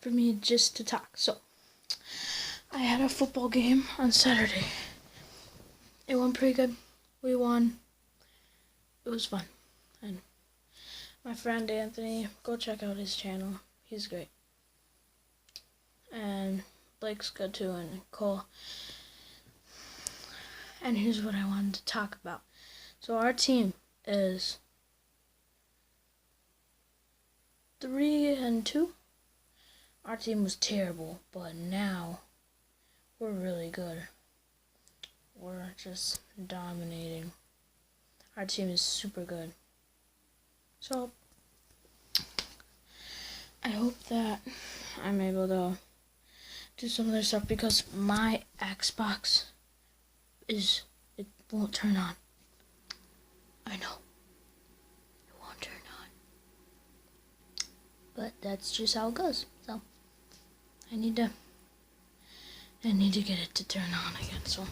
for me just to talk. So I had a football game on Saturday. It went pretty good. We won. It was fun. And my friend Anthony, go check out his channel. He's great. And Blake's good too, and Cole. And here's what I wanted to talk about. So our team is 3-2. Our team was terrible, but now we're really good. We're just dominating. Our team is super good. So I hope that I'm able to do some other stuff, because my Xbox it won't turn on. I know. It won't turn on. But that's just how it goes. So I need to get it to turn on again. So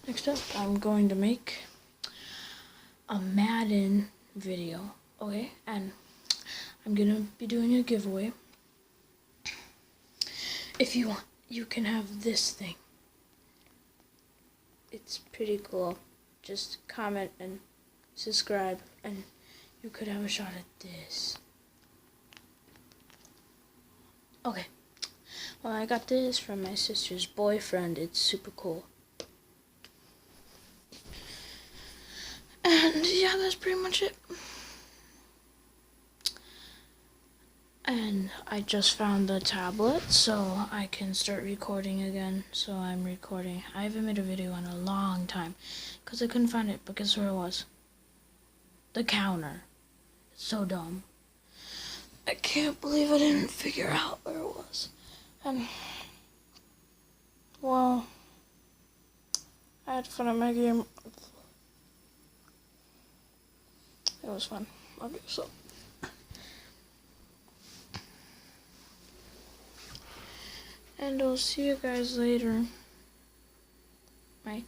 next up, I'm going to make a Madden video, okay? And I'm gonna be doing a giveaway. If you want, you can have this thing. It's pretty cool. Just comment and subscribe, and you could have a shot at this. Okay. Well, I got this from my sister's boyfriend. It's super cool. And yeah, that's pretty much it. And I just found the tablet, so I can start recording again. So I'm recording. I haven't made a video in a long time because I couldn't find it. But guess where it was? The counter. It's so dumb. I can't believe I didn't figure out where it was. And, well, I had fun at my game. It was fun. Okay, so. And I'll see you guys later. Bye.